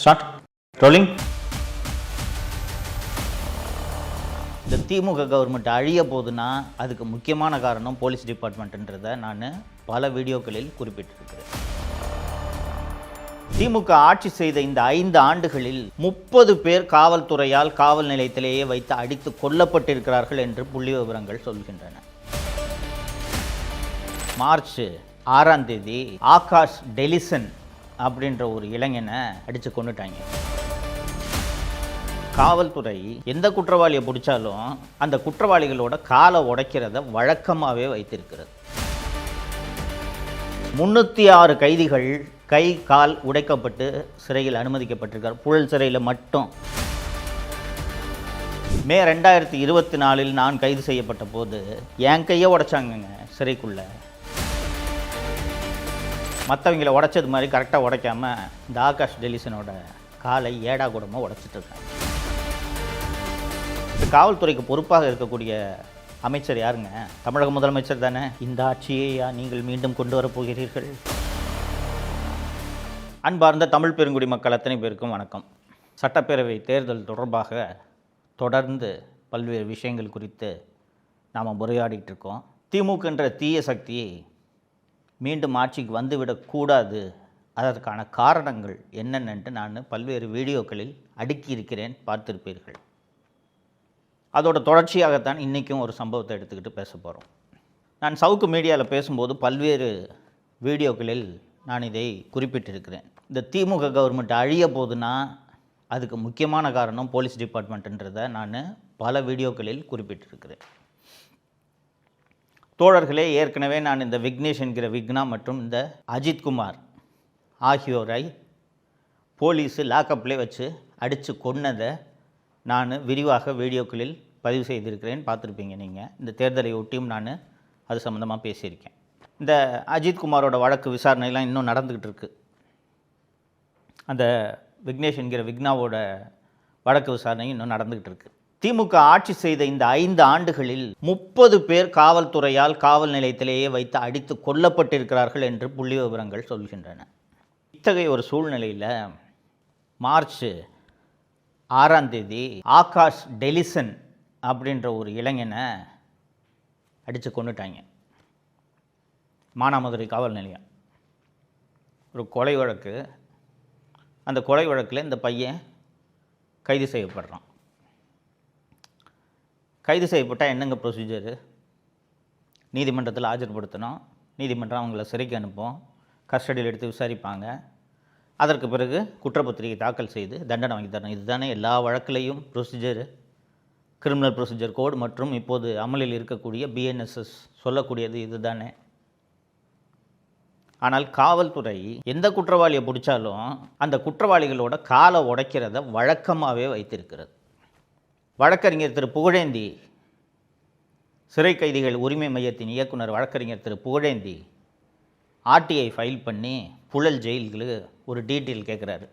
Start rolling. இந்த திமுக government அழிய போகுதுன்னா அதுக்கு முக்கியமான காரணம் போலீஸ் டிபார்ட்மெண்ட்ன்றதை நான் பல வீடியோக்களில் குறிப்பிட்டிருக்கிறேன். திமுக ஆட்சி செய்த இந்த 5 ஆண்டுகளில் 30 பேர் காவல்துறையால் காவல் நிலையத்திலேயே வைத்து அடித்து கொல்லப்பட்டிருக்கிறார்கள் என்று புள்ளி விவரங்கள் சொல்கின்றன. மார்ச் 6ஆம் தேதி ஆகாஷ் டெலிசன் அப்படின்ற ஒரு இளைஞனை அடித்து கொண்டுட்டாங்க. காவல்துறை எந்த குற்றவாளியை பிடிச்சாலும் அந்த குற்றவாளிகளோட காலை உடைக்கிறத வழக்கமாகவே வைத்திருக்கிறது. 306 கைதிகள் கை கால் உடைக்கப்பட்டு சிறையில் அனுமதிக்கப்பட்டிருக்கார். புழல் சிறையில் மட்டும் மே 2024 நான் கைது செய்யப்பட்ட போது என் கையை உடைச்சாங்கங்க சிறைக்குள்ளே. மற்றவங்களை உடைச்சது மாதிரி கரெக்டாக உடைக்காம இந்த ஆகாஷ் டெலிசனோட காலை ஏடா கூடமாக உடைச்சிட்டு இருக்காங்க. காவல்துறைக்கு பொறுப்பாக இருக்கக்கூடிய அமைச்சர் யாருங்க? தமிழக முதலமைச்சர் தானே. இந்த ஆட்சியை நீங்கள் மீண்டும் கொண்டு வரப்போகிறீர்கள்? அன்பார்ந்த தமிழ் பெருங்குடி மக்கள் அத்தனை பேருக்கும் வணக்கம். சட்டப்பேரவை தேர்தல் தொடர்பாக தொடர்ந்து பல்வேறு விஷயங்கள் குறித்து நாம் உரையாடிட்டு இருக்கோம். திமுகன்ற தீய சக்தியை மீண்டும் ஆட்சிக்கு வந்துவிடக்கூடாது, அதற்கான காரணங்கள் என்னென்னு நான் பல்வேறு வீடியோக்களில் அடுக்கியிருக்கிறேன், பார்த்திருப்பீர்கள். அதோட தொடர்ச்சியாகத்தான் இன்றைக்கும் ஒரு சம்பவத்தை எடுத்துக்கிட்டு பேச போகிறோம். நான் சவுக்கு மீடியாவில் பேசும்போது பல்வேறு வீடியோக்களில் நான் இதை குறிப்பிட்டிருக்கிறேன். இந்த திமுக கவர்மெண்ட் அழிய போகுதுன்னா அதுக்கு முக்கியமான காரணம் போலீஸ் டிபார்ட்மெண்ட்டுன்றதை நான் பல வீடியோக்களில் குறிப்பிட்டிருக்கிறேன். தோழர்களே, ஏற்கனவே நான் இந்த விக்னேஷ் என்கிற விக்னா மற்றும் இந்த அஜித்குமார் ஆகியோரை போலீஸு லாக்கப்லேயே வச்சு அடித்து கொன்னதை நான் விரிவாக வீடியோக்களில் பதிவு செய்திருக்கிறேன், பார்த்துருப்பீங்க நீங்கள். இந்த தேர்தலை ஒட்டியும் நான் அது சம்மந்தமாக பேசியிருக்கேன். இந்த அஜித்குமாரோட வழக்கு விசாரணையெல்லாம் இன்னும் நடந்துக்கிட்டு இருக்கு. அந்த விக்னேஷ் என்கிற விக்னாவோட வழக்கு விசாரணை இன்னும் நடந்துக்கிட்டு இருக்கு. திமுக ஆட்சி செய்த இந்த 5 ஆண்டுகளில் 30 பேர் காவல்துறையால் காவல் நிலையத்திலேயே வைத்து அடித்து கொல்லப்பட்டிருக்கிறார்கள் என்று புள்ளி விவரங்கள் சொல்கின்றன. இத்தகைய ஒரு சூழ்நிலையில் மார்ச் 6ஆம் தேதி ஆகாஷ் டெலிசன் அப்படின்ற ஒரு இளைஞனை அடித்து கொண்டுட்டாங்க. மானாமதுரை காவல் நிலையம் ஒரு கொலை வழக்கு. அந்த கொலை வழக்கில் இந்த பையன் கைது செய்யப்படுறான். கைது செய்யப்பட்டால் என்னங்க ப்ரொசீஜரு? நீதிமன்றத்தில் ஆஜர்படுத்தணும். நீதிமன்றம் அவங்கள சிறைக்கு அனுப்பும், கஸ்டடியில் எடுத்து விசாரிப்பாங்க. அதற்கு பிறகு குற்றப்பத்திரிகை தாக்கல் செய்து தண்டனை வாங்கி தரணும். இதுதானே எல்லா வழக்கிலையும் ப்ரொசீஜரு. கிரிமினல் ப்ரொசீஜர் கோட் மற்றும் இப்போது அமலில் இருக்கக்கூடிய பிஎன்எஸ்எஸ் சொல்லக்கூடியது இது தானே. ஆனால் காவல்துறை எந்த குற்றவாளியை பிடிச்சாலும் அந்த குற்றவாளிகளோட காலை உடைக்கிறத வழக்கமாகவே வைத்திருக்கிறது. வழக்கறிஞர் திரு புகழேந்தி, சிறை கைதிகள் உரிமை மையத்தின் இயக்குனர் வழக்கறிஞர் திரு புகழேந்தி ஆர்டிஐ ஃபைல் பண்ணி புழல் ஜெயில்களுக்கு ஒரு டீட்டெயில் கேட்குறாரு.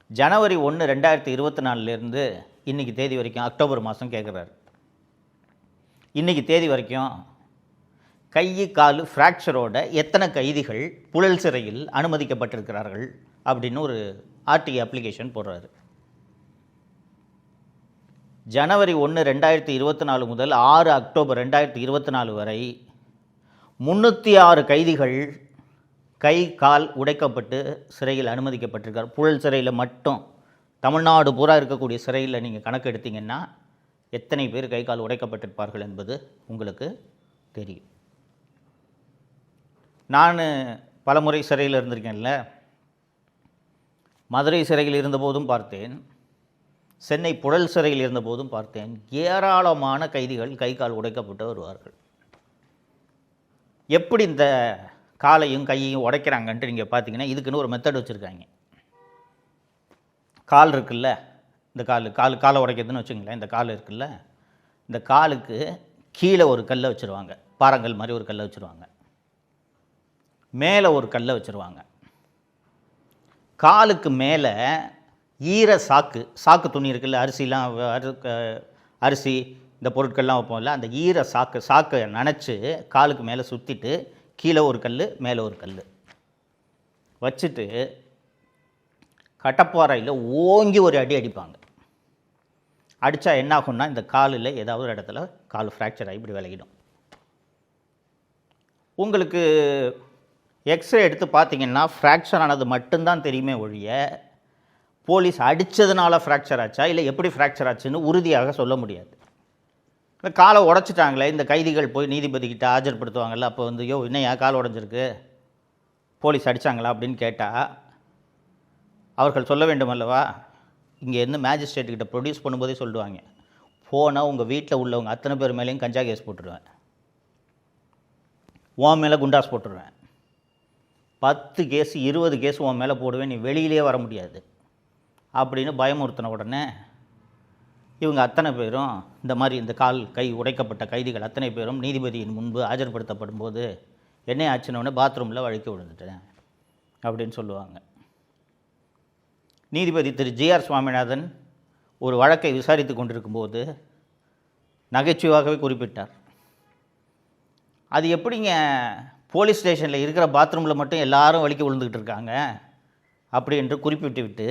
ஜனவரி 1, 2024 இன்றைக்கி தேதி வரைக்கும், அக்டோபர் மாதம் கேட்குறாரு. இன்றைக்கி தேதி வரைக்கும் கை கால் ஃப்ராக்சரோட எத்தனை கைதிகள் புழல் சிறையில் அனுமதிக்கப்பட்டிருக்கிறார்கள் அப்படின்னு ஒரு ஆர்டிஐ அப்ளிகேஷன் போடுறாரு. ஜனவரி 1, 2024 முதல் 6 அக்டோபர் 2024 வரை 306 கைதிகள் கை கால் உடைக்கப்பட்டு சிறையில் அனுமதிக்கப்பட்டிருக்கார். புழல் சிறையில் மட்டும். தமிழ்நாடு பூரா இருக்கக்கூடிய சிறையில் நீங்கள் கணக்கு எடுத்தீங்கன்னா எத்தனை பேர் கை கால் உடைக்கப்பட்டிருப்பார்கள் என்பது உங்களுக்கு தெரியும். நான் பல முறை சிறையில் இருந்திருக்கேன்ல. மதுரை சிறையில் இருந்தபோதும் பார்த்தேன், சென்னை புழல் சிறையில் இருந்தபோதும் பார்த்தேன். ஏராளமான கைதிகள் கை கால் உடைக்கப்பட்டு வருவார்கள். எப்படி இந்த காலையும் கையையும் உடைக்கிறாங்கன்ட்டு நீங்கள் பார்த்தீங்கன்னா இதுக்குன்னு ஒரு மெத்தட் வச்சுருக்காங்க. கால் இருக்குல்ல, இந்த காலை உடைக்கிறதுன்னு வச்சுங்களேன். இந்த கால் இருக்குல்ல, இந்த காலுக்கு கீழே ஒரு கல்லை வச்சுருவாங்க, பாறங்கள் மாதிரி ஒரு கல்லை வச்சுருவாங்க. மேலே ஒரு கல்லை வச்சுருவாங்க. காலுக்கு மேலே ஈர சாக்கு துணி இருக்குல்ல, அரிசி இந்த பொருட்கள்லாம் வைப்போம்ல, அந்த ஈர சாக்கை நனைச்சி காலுக்கு மேலே சுற்றிட்டு கீழே ஒரு கல் மேலே ஒரு கல் வச்சுட்டு கட்டப்பாறையில் ஓங்கி ஒரு அடி அடிப்பாங்க. அடித்தா என்ன ஆகும்னா இந்த காலில் ஏதாவது ஒரு இடத்துல கால் ஃப்ராக்சர் ஆகி இப்படி விலகிடும். உங்களுக்கு எக்ஸ்ரே எடுத்து பார்த்தீங்கன்னா ஃப்ராக்சர் ஆனது மட்டும்தான் தெரியுமே ஒழிய போலீஸ் அடித்ததுனால ஃப்ராக்சர் ஆச்சா இல்லை எப்படி ஃப்ராக்சர் ஆச்சுன்னு உறுதியாக சொல்ல முடியாது. இந்த காலை உடச்சிட்டாங்களே, இந்த கைதிகள் போய் நீதிபதிக்கிட்ட ஆஜர்படுத்துவாங்கள்ல, அப்போ வந்து யோ இன்னும் கால் உடஞ்சிருக்கு, போலீஸ் அடித்தாங்களா அப்படின்னு கேட்டால் அவர்கள் சொல்ல வேண்டும் அல்லவா? இங்கே இருந்து மேஜிஸ்ட்ரேட்டுக்கிட்ட ப்ரொடியூஸ் பண்ணும்போதே சொல்லுவாங்க, போனால் உங்கள் வீட்டில் உள்ளவங்க அத்தனை பேர் மேலேயும் கஞ்சா கேஸ் போட்டுருவேன், உன் மேலே குண்டாஸ் போட்டுருவேன், 10 கேஸ் 20 கேஸ் உன் மேலே போடுவேன், நீ வெளியிலே வர முடியாது அப்படின்னு பயமுறுத்தின உடனே இவங்க அத்தனை பேரும் இந்த மாதிரி இந்த கால் கை உடைக்கப்பட்ட கைதிகள் அத்தனை பேரும் நீதிபதியின் முன்பு ஆஜர்படுத்தப்படும் போது என்ன ஆச்சுன்னொடனே பாத்ரூமில் வழுக்கி விழுந்துட்டேன் அப்படின்னு சொல்லுவாங்க. நீதிபதி திரு ஜி.ஆர். சுவாமிநாதன் ஒரு வழக்கை விசாரித்து கொண்டிருக்கும்போது நகைச்சுவாகவே குறிப்பிட்டார், அது எப்படிங்க போலீஸ் ஸ்டேஷனில் இருக்கிற பாத்ரூமில் மட்டும் எல்லாரும் வலிக்க விழுந்துக்கிட்டு இருக்காங்க அப்படி என்று குறிப்பிட்டு விட்டு,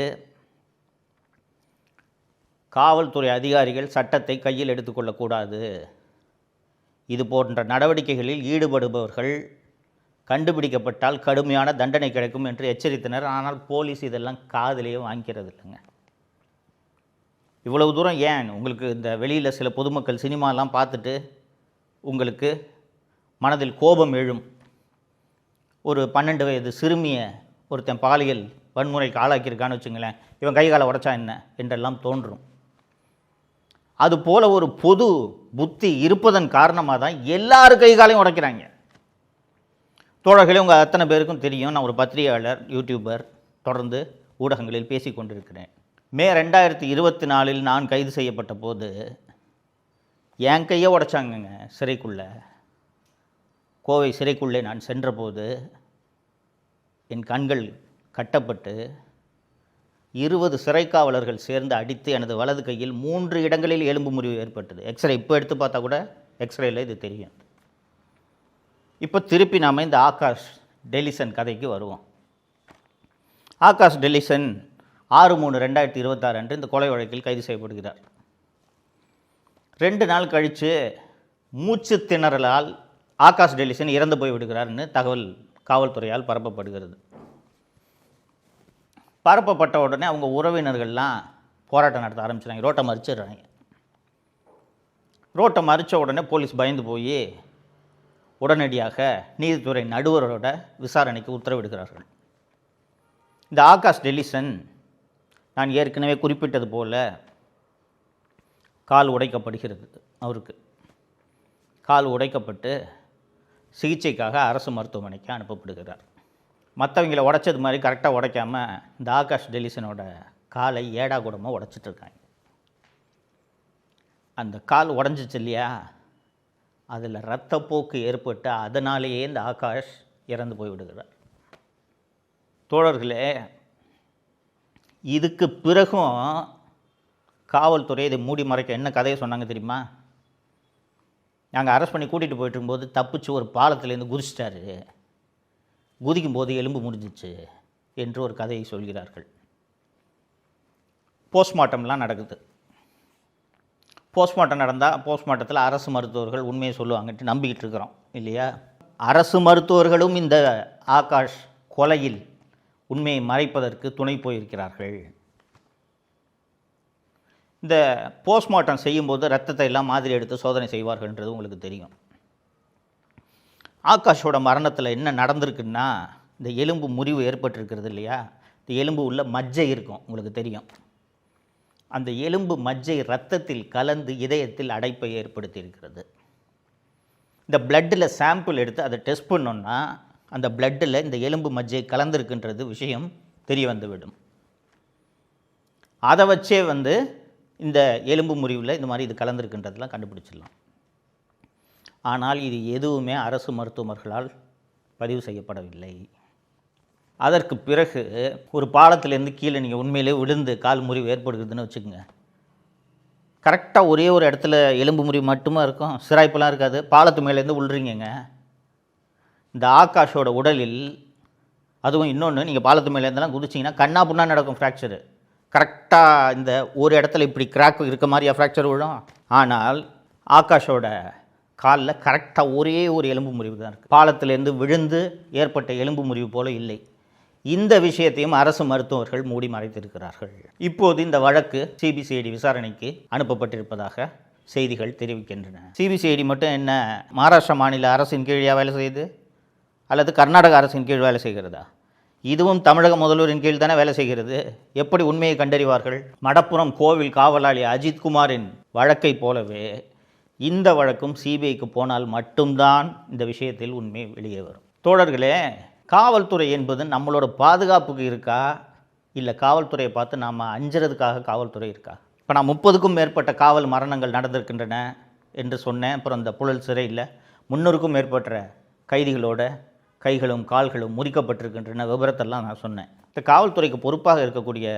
காவல்துறை அதிகாரிகள் சட்டத்தை கையில் எடுத்துக்கொள்ளக்கூடாது, இது போன்ற நடவடிக்கைகளில் ஈடுபடுபவர்கள் கண்டுபிடிக்கப்பட்டால் கடுமையான தண்டனை கிடைக்கும் என்று எச்சரித்தனர். ஆனால் போலீஸ் இதெல்லாம் காதிலேயே வாங்கிக்கிறது இல்லைங்க. இவ்வளவு தூரம் ஏன் உங்களுக்கு இந்த வெளியில் சில பொதுமக்கள் சினிமாலாம் பார்த்துட்டு உங்களுக்கு மனதில் கோபம் எழும். ஒரு 12 வயது சிறுமியை ஒருத்தன் பாலியல் வன்முறைக்கு ஆளாக்கியிருக்கான்னு வச்சுங்களேன், இவன் கை காலை உடைச்சா என்ன என்றெல்லாம் தோன்றும். அதுபோல் ஒரு பொது புத்தி இருப்பதன் காரணமாக தான் எல்லாரும் கை காலையும் உடைக்கிறாங்க. தோழர்களே, உங்கள் அத்தனை பேருக்கும் தெரியும், நான் ஒரு பத்திரிகையாளர், யூடியூபர், தொடர்ந்து ஊடகங்களில் பேசி கொண்டிருக்கிறேன். மே 2024 நான் கைது செய்யப்பட்ட போது என் கையை உடைச்சாங்கங்க சிறைக்குள்ளே. கோவை சிறைக்குள்ளே நான் சென்றபோது என் கண்கள் கட்டப்பட்டு 20 சிறைக்காவலர்கள் சேர்ந்து அடித்து எனது வலது கையில் 3 இடங்களில் எலும்பு முறிவு ஏற்பட்டது. எக்ஸ்ரே இப்போ எடுத்து பார்த்தா கூட எக்ஸ்ரேயில் இது தெரியும். இப்போ திருப்பி நாம் இந்த ஆகாஷ் டெலிசன் கதைக்கு வருவோம். ஆகாஷ் டெலிசன் 6/3/2026 அன்று இந்த கொலை வழக்கில் கைது செய்யப்படுகிறார். 2 நாள் கழித்து மூச்சு திணறலால் ஆகாஷ் டெலிசன் இறந்து போய் விடுகிறார்னு தகவல் காவல்துறையால் பரப்பப்படுகிறது. பரப்பப்பட்ட உடனே அவங்க உறவினர்கள்லாம் போராட்டம் நடத்த ஆரம்பிச்சிட்டாங்க, ரோட்டை மறிச்சிடுறாங்க. ரோட்டை மறித்த உடனே போலீஸ் பயந்து போய் உடனடியாக நீதித்துறை நடுவரோட விசாரணைக்கு உத்தரவிடுகிறார்கள். இந்த ஆகாஷ் டெலிசன் நான் ஏற்கனவே குறிப்பிட்டது போல கால் உடைக்கப்படுகிறது. அவருக்கு கால் உடைக்கப்பட்டு சிகிச்சைக்காக அரசு மருத்துவமனைக்கு அனுப்பப்படுகிறார். மற்றவங்களை உடைச்சது மாதிரி கரெக்டாக உடைக்காமல் இந்த ஆகாஷ் டெலிசனோட காலை ஏடா கூடமாக உடைச்சிட்ருக்காங்க. அந்த கால் உடஞ்சிச்சு இல்லையா, அதில் இரத்தப்போக்கு ஏற்பட்டு அதனாலேயே இந்த ஆகாஷ் இறந்து போய்விடுகிறார். தோழர்களே, இதுக்கு பிறகும் காவல்துறை இதை மூடி மறைக்க என்ன கதையை சொன்னாங்க தெரியுமா? நாங்கள் அரெஸ்ட் பண்ணி கூட்டிகிட்டு போயிட்டு இருக்கும்போது தப்பிச்சு ஒரு பாலத்திலேருந்து குதிச்சிட்டாரு, குதிக்கும் போது எலும்பு முறிஞ்சிச்சு என்று ஒரு கதையை சொல்கிறார்கள். போஸ்ட்மார்ட்டம்லாம் நடக்குது. போஸ்ட்மார்ட்டம் நடந்தால் போஸ்ட்மார்ட்டத்தில் அரசு மருத்துவர்கள் உண்மையை சொல்லுவாங்கன்ட்டு நம்பிக்கிட்டு இருக்கிறோம் இல்லையா? அரசு மருத்துவர்களும் இந்த ஆகாஷ் கொலையில் உண்மையை மறைப்பதற்கு துணை போயிருக்கிறார்கள். இந்த போஸ்ட்மார்ட்டம் செய்யும்போது ரத்தத்தை எல்லாம் மாதிரி எடுத்து சோதனை செய்வார்கள்ன்றது உங்களுக்கு தெரியும். ஆகாஷோட மரணத்தில் என்ன நடந்திருக்குன்னா, இந்த எலும்பு முறிவு ஏற்பட்டிருக்கிறது இல்லையா, இந்த எலும்பு உள்ள மஜ்ஜை இருக்கும், உங்களுக்கு தெரியும். அந்த எலும்பு மஜ்ஜை இரத்தத்தில் கலந்து இதயத்தில் அடைப்பை ஏற்படுத்தி இருக்கிறது. இந்த பிளட்டில் சாம்பிள் எடுத்து அதை டெஸ்ட் பண்ணோன்னா அந்த பிளட்டில் இந்த எலும்பு மஜ்ஜை கலந்துருக்குன்றது விஷயம் தெரிய வந்துவிடும். அதை வச்சே இந்த எலும்பு முறிவில் இந்த மாதிரி இது கலந்துருக்குன்றதெல்லாம் கண்டுபிடிச்சிடலாம். ஆனால் இது எதுவுமே அரசு மருத்துவர்களால் பதிவு செய்யப்படவில்லை. அதற்கு பிறகு ஒரு பாலத்திலேருந்து கீழே நீங்கள் உண்மையிலே விழுந்து கால் முறிவு ஏற்படுகிறதுன்னு வச்சுக்கோங்க, கரெக்டாக ஒரே ஒரு இடத்துல எலும்பு முறிவு மட்டுமா இருக்கும், சிராய்ப்பெல்லாம் இருக்காது. பாலத்து மேலேருந்து விழுறீங்க. இந்த ஆகாஷோட உடலில் அதுவும் இன்னொன்று, நீங்கள் பாலத்து மேலே இருந்தெல்லாம் குதிச்சிங்கன்னா கண்ணா புண்ணா நடக்கும் ஃப்ராக்சரு. கரெக்டாக இந்த ஒரு இடத்துல இப்படி கிராக் இருக்க மாதிரியா ஃப்ராக்சர் விழும். ஆனால் ஆகாஷோட காலில் கரெக்டாக ஒரே ஒரு எலும்பு முறிவு தான் இருக்குது. பாலத்திலேருந்து விழுந்து ஏற்பட்ட எலும்பு முறிவு போல இல்லை. இந்த விஷயத்தையும் அரசு மருத்துவர்கள் மூடி மறைத்திருக்கிறார்கள். இப்போது இந்த வழக்கு சிபிசிஐடி விசாரணைக்கு அனுப்பப்பட்டிருப்பதாக செய்திகள் தெரிவிக்கின்றன. சிபிசிஐடி மட்டும் என்ன மகாராஷ்டிரா மாநில அரசின் கீழே வேலை செய்யுது அல்லது கர்நாடக அரசின் கீழ் வேலை செய்கிறதா? இதுவும் தமிழக முதல்வரின் கீழ் தானே வேலை செய்கிறது. எப்படி உண்மையை கண்டறிவார்கள்? மடப்புரம் கோவில் காவலாளி அஜித்குமாரின் வழக்கை போலவே இந்த வழக்கும் சிபிஐக்கு போனால் மட்டும்தான் இந்த விஷயத்தில் உண்மை வெளியே வரும். தோழர்களே, காவல்துறை என்பது நம்மளோட பாதுகாப்புக்கு இருக்கா, இல்லை காவல்துறையை பார்த்து நாம் அஞ்சுறதுக்காக காவல்துறை இருக்கா? இப்போ நான் 30க்கும் மேற்பட்ட காவல் மரணங்கள் நடந்திருக்கின்றன என்று சொன்னேன். அப்புறம் இந்த புழல் சிறையில் 300க்கும் மேற்பட்ட கைதிகளோட கைகளும் கால்களும் முறிக்கப்பட்டிருக்கின்றன விபரத்தெல்லாம் நான் சொன்னேன். இந்த காவல்துறைக்கு பொறுப்பாக இருக்கக்கூடிய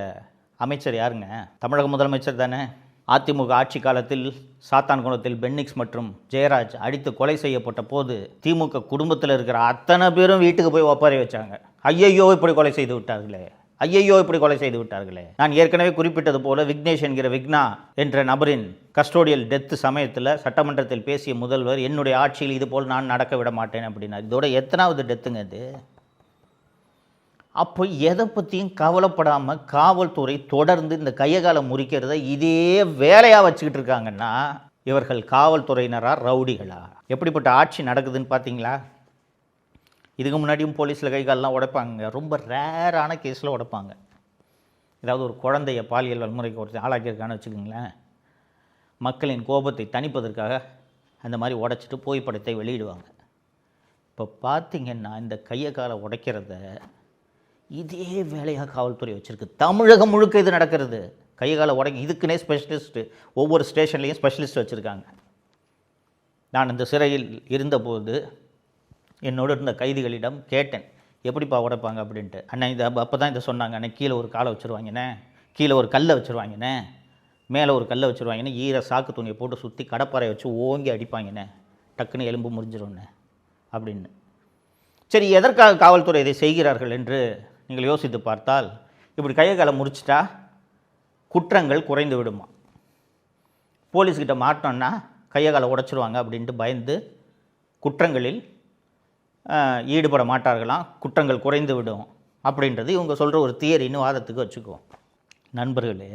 அமைச்சர் யாருங்க? தமிழக முதலமைச்சர் தானே. அதிமுக ஆட்சி காலத்தில் சாத்தான்குளத்தில் பென்னிக்ஸ் மற்றும் ஜெயராஜ் அடித்து கொலை செய்யப்பட்ட போது திமுக குடும்பத்தில் இருக்கிற அத்தனை பேரும் வீட்டுக்கு போய் ஒப்பாரி வச்சாங்க. ஐயையோ இப்படி கொலை செய்து விட்டார்களே, ஐயையோ இப்படி கொலை செய்து விட்டார்களே. நான் ஏற்கனவே குறிப்பிட்டது போல விக்னேஷ் என்கிற விக்னா என்ற நபரின் கஸ்டோடியல் டெத்து சமயத்தில் சட்டமன்றத்தில் பேசிய முதல்வர், என்னுடைய ஆட்சியில் இது போல் நான் நடக்க விட மாட்டேன் அப்படின்னா. இதோட எத்தனாவது டெத்துங்க இது? அப்போ எதை பற்றியும் கவலைப்படாமல் காவல்துறை தொடர்ந்து இந்த கையகாலம் முறிக்கிறத இதே வேலையாக வச்சுக்கிட்டு இருக்காங்கன்னா இவர்கள் காவல்துறையினரா ரவுடிகளா? எப்படிப்பட்ட ஆட்சி நடக்குதுன்னு பார்த்தீங்களா? இதுக்கு முன்னாடியும் போலீஸில் கைகாலெலாம் உடைப்பாங்க. ரொம்ப ரேரான கேஸில் உடைப்பாங்க. ஏதாவது ஒரு குழந்தைய பாலியல் வன்முறைக்கு ஒருத்தர் ஆளாக்கியிருக்கான்னு வச்சுக்கோங்களேன், மக்களின் கோபத்தை தணிப்பதற்காக அந்த மாதிரி உடைச்சிட்டு புகைப்படத்தை வெளியிடுவாங்க. இப்போ பார்த்திங்கன்னா இந்த கையை காலை உடைக்கிறத இதே வேலையாக காவல்துறை வச்சுருக்கு. தமிழகம் முழுக்க இது நடக்கிறது. கையை காலை உடைக்க இதுக்குன்னே ஸ்பெஷலிஸ்ட்டு, ஒவ்வொரு ஸ்டேஷன்லேயும் ஸ்பெஷலிஸ்ட் வச்சுருக்காங்க. நான் இந்த சிறையில் இருந்தபோது என்னோடு இருந்த கைதிகளிடம் கேட்டேன், எப்படிப்பா உடைப்பாங்க அப்படின்ட்டு. அண்ணன் இது அப்போ தான் இதை சொன்னாங்க, அண்ணன் கீழே ஒரு காலை வச்சுருவாங்கண்ணே, கீழே ஒரு கல்லை வச்சுருவாங்கண்ணே, மேலே ஒரு கல்லை வச்சுருவாங்கண்ணே, ஈர சாக்கு துணியை போட்டு சுற்றி கடப்பாறை வச்சு ஓங்கி அடிப்பாங்கண்ணே, டக்குன்னு எலும்பு முறிஞ்சிரும்ண்ணே அப்படின்னு. சரி, எதற்காக காவல்துறை இதை செய்கிறார்கள் என்று நீங்கள் யோசித்து பார்த்தால், இப்படி கையை காலை முறிச்சிட்டா குற்றங்கள் குறைந்து விடுமா, போலீஸ்கிட்ட மாட்டோன்னா கையை காலை உடைச்சிருவாங்க அப்படின்ட்டு பயந்து குற்றங்களில் ஈடுபட மாட்டார்களாம், குற்றங்கள் குறைந்து விடும் அப்படின்றது இவங்க சொல்கிற ஒரு தியரின்னு வாதத்துக்கு வச்சுக்குவோம். நண்பர்களே,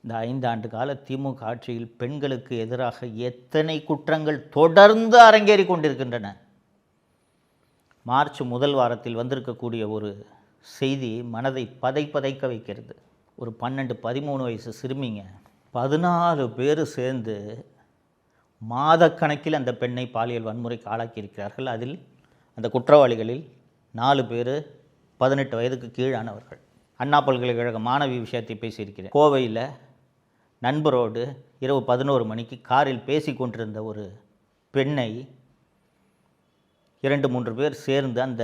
இந்த 5 ஆண்டு கால திமுக ஆட்சியில் பெண்களுக்கு எதிராக எத்தனை குற்றங்கள் தொடர்ந்து அரங்கேறி கொண்டிருக்கின்றன. மார்ச் முதல் வாரத்தில் வந்திருக்கக்கூடிய ஒரு செய்தி மனதை பதைக்க வைக்கிறது. ஒரு 12-13 வயசு சிறுமிங்க 14 பேர் சேர்ந்து மாதக்கணக்கில் அந்த பெண்ணை பாலியல் வன்முறைக்கு ஆளாக்கியிருக்கிறார்கள். அதில் அந்த குற்றவாளிகளில் 4 பேர் 18 வயதுக்கு கீழானவர்கள். அண்ணா பல்கலைக்கழக மாணவி விஷயத்தை பேசியிருக்கிறேன். கோவையில் நண்பரோடு இரவு 11 மணிக்கு காரில் பேசி கொண்டிருந்த ஒரு பெண்ணை 2-3 பேர் சேர்ந்து அந்த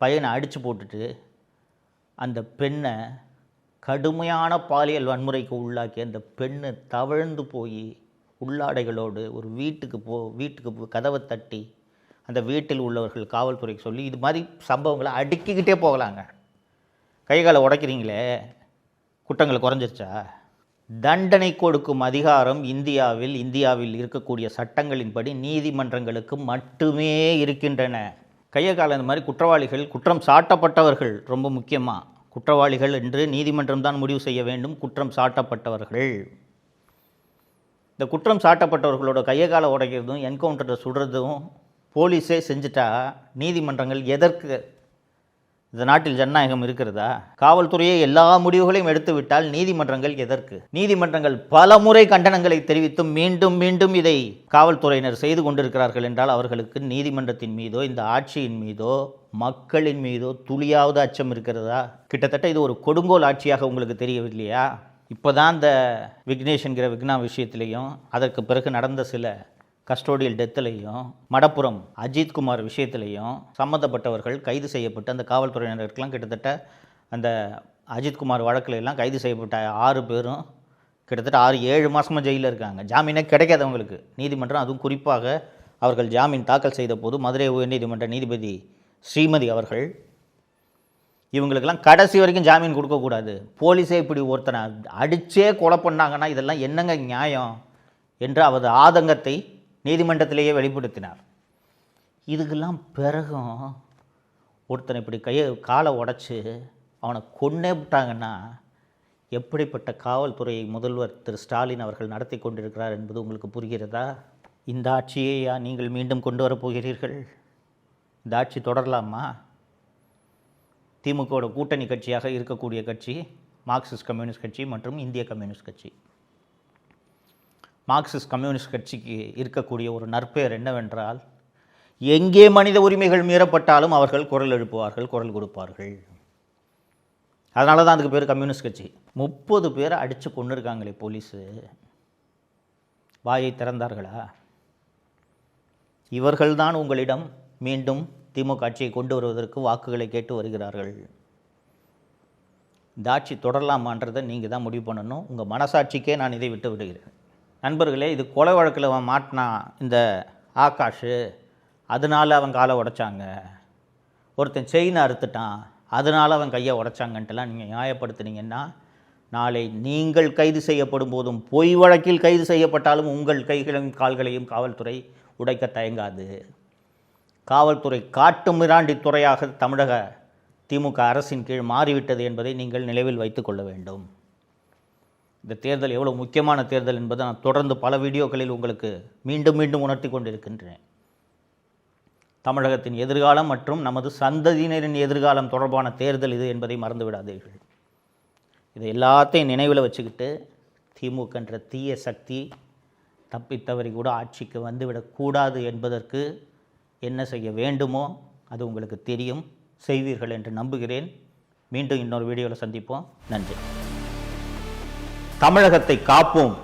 பையனை அடித்து போட்டுட்டு அந்த பெண்ணை கடுமையான பாலியல் வன்முறைக்கு உள்ளாக்கி அந்த பெண்ணை தவழ்ந்து போய் உள்ளாடைகளோடு ஒரு வீட்டுக்கு கதவை தட்டி அந்த வீட்டில் உள்ளவர்கள் காவல்துறைக்கு சொல்லி இது மாதிரி சம்பவங்களை அடுக்கிக்கிட்டே போகலாங்க. கைகாலை உடைக்கிறீங்களே, குற்றங்கள் குறைஞ்சிருச்சா? தண்டனை கொடுக்கும் அதிகாரம் இந்தியாவில் இருக்கக்கூடிய சட்டங்களின்படி நீதிமன்றங்களுக்கு மட்டுமே இருக்கின்றன. கையை கால இந்த மாதிரி குற்றவாளிகள், குற்றம் சாட்டப்பட்டவர்கள், ரொம்ப முக்கியமாக குற்றவாளிகள் என்று நீதிமன்றம் தான் முடிவு செய்ய வேண்டும். குற்றம் சாட்டப்பட்டவர்கள், இந்த குற்றம் சாட்டப்பட்டவர்களோட கையை காலை உடைக்கிறதும் என்கவுண்டரை சுடுறதும் போலீஸே செஞ்சுட்டா நீதிமன்றங்கள் எதற்கு? இந்த நாட்டில் ஜனநாயகம் இருக்கிறதா? காவல்துறையே எல்லா முடிவுகளையும் எடுத்து விட்டால் நீதிமன்றங்கள் எதற்கு? நீதிமன்றங்கள் பல முறை கண்டனங்களை தெரிவித்தும் மீண்டும் இதை காவல்துறையினர் செய்து கொண்டிருக்கிறார்கள் என்றால் அவர்களுக்கு நீதிமன்றத்தின் மீதோ இந்த ஆட்சியின் மீதோ மக்களின் மீதோ துளியாவது அச்சம் இருக்கிறதா? கிட்டத்தட்ட இது ஒரு கொடுங்கோல் ஆட்சியாக உங்களுக்கு தெரியவில்லையா? இப்போ தான் இந்த விக்னேஷ்ங்கிற விக்னா விஷயத்திலையும் அதற்கு பிறகு நடந்த சில கஸ்டோடியல் டெத்துலையும் மடப்புரம் அஜித்குமார் விஷயத்திலையும் சம்மந்தப்பட்டவர்கள் கைது செய்யப்பட்டு அந்த காவல்துறையினருக்கெல்லாம் கிட்டத்தட்ட அந்த அஜித்குமார் வழக்கில் எல்லாம் கைது செய்யப்பட்ட 6 பேரும் கிட்டத்தட்ட 6-7 மாதமாக ஜெயிலில் இருக்காங்க. ஜாமீனே கிடைக்காதவங்களுக்கு நீதிமன்றம், அதுவும் குறிப்பாக அவர்கள் ஜாமீன் தாக்கல் செய்த போது மதுரை உயர்நீதிமன்ற நீதிபதி ஸ்ரீமதி அவர்கள் இவங்களுக்கெல்லாம் கடைசி வரைக்கும் ஜாமீன் கொடுக்கக்கூடாது. போலீஸே இப்படி ஒருத்தனை அடித்தே கொலை பண்ணாங்கன்னா இதெல்லாம் என்னங்க நியாயம் என்று அவரது ஆதங்கத்தை நீதிமன்றத்திலேயே வெளிப்படுத்தினார். இதுக்கெல்லாம் பிறகும் ஒருத்தனை இப்படி காலை உடைச்சி அவனை கொன்னே விட்டாங்கன்னா எப்படிப்பட்ட காவல்துறையை முதல்வர் திரு ஸ்டாலின் அவர்கள் நடத்தி கொண்டிருக்கிறார் என்பது உங்களுக்கு புரிகிறதா? இந்த ஆட்சியையா நீங்கள் மீண்டும் கொண்டு வரப்போகிறீர்கள்? இந்த ஆட்சி தொடரலாமா? திமுகவோட கூட்டணி கட்சியாக இருக்கக்கூடிய கட்சி மார்க்சிஸ்ட் கம்யூனிஸ்ட் கட்சி மற்றும் இந்திய கம்யூனிஸ்ட் கட்சி. மார்க்சிஸ்ட் கம்யூனிஸ்ட் கட்சிக்கு இருக்கக்கூடிய ஒரு நற்பெயர் என்னவென்றால், எங்கே மனித உரிமைகள் மீறப்பட்டாலும் அவர்கள் குரல் எழுப்புவார்கள், குரல் கொடுப்பார்கள். அதனால தான் அதுக்கு பேர் கம்யூனிஸ்ட் கட்சி. 30 பேரை அடித்து கொண்டு இருக்காங்களே போலீஸு, வாயை திறந்தார்களா? இவர்கள்தான் உங்களிடம் மீண்டும் திமுக ஆட்சியை கொண்டு வருவதற்கு வாக்குகளை கேட்டு வருகிறார்கள். இந்த ஆட்சி தொடரலாமான்றதை நீங்கள் தான் முடிவு பண்ணணும். உங்கள் மனசாட்சிக்கே நான் இதை விட்டு விடுகிறேன். நண்பர்களே, இது கொலை வழக்கில் அவன் மாட்டினான் இந்த ஆகாஷ், அதனால் அவன் காலை உடைச்சாங்க. ஒருத்தன் செயினை அறுத்துட்டான், அதனால் அவன் கையை உடைச்சாங்கன்ட்டுலாம் நீங்கள் நியாயப்படுத்துனீங்கன்னா, நாளை நீங்கள் கைது செய்யப்படும் போதும், பொய் வழக்கில் கைது செய்யப்பட்டாலும் உங்கள் கைகளையும் கால்களையும் காவல்துறை உடைக்க தயங்காது. காவல்துறை காட்டு மிராண்டி துறையாக தமிழக திமுக அரசின் கீழ் மாறிவிட்டது என்பதை நீங்கள் நினைவில் வைத்து கொள்ள வேண்டும். இந்த தேர்தல் எவ்வளோ முக்கியமான தேர்தல் என்பதை நான் தொடர்ந்து பல வீடியோக்களில் உங்களுக்கு மீண்டும் மீண்டும் உணர்த்தி கொண்டிருக்கின்றேன். தமிழகத்தின் எதிர்காலம் மற்றும் நமது சந்ததியினரின் எதிர்காலம் தொடர்பான தேர்தல் இது என்பதை மறந்து விடாதீர்கள். இதை எல்லாத்தையும் நினைவில் வச்சுக்கிட்டு திமுகன்ற தீய சக்தி தப்பித்தவரை கூட ஆட்சிக்கு வந்துவிடக்கூடாது என்பதற்கு என்ன செய்ய வேண்டுமோ அது உங்களுக்கு தெரியும், செய்வீர்கள் என்று நம்புகிறேன். மீண்டும் இன்னொரு வீடியோவில் சந்திப்போம். நன்றி. தமிழகத்தை காப்போம்.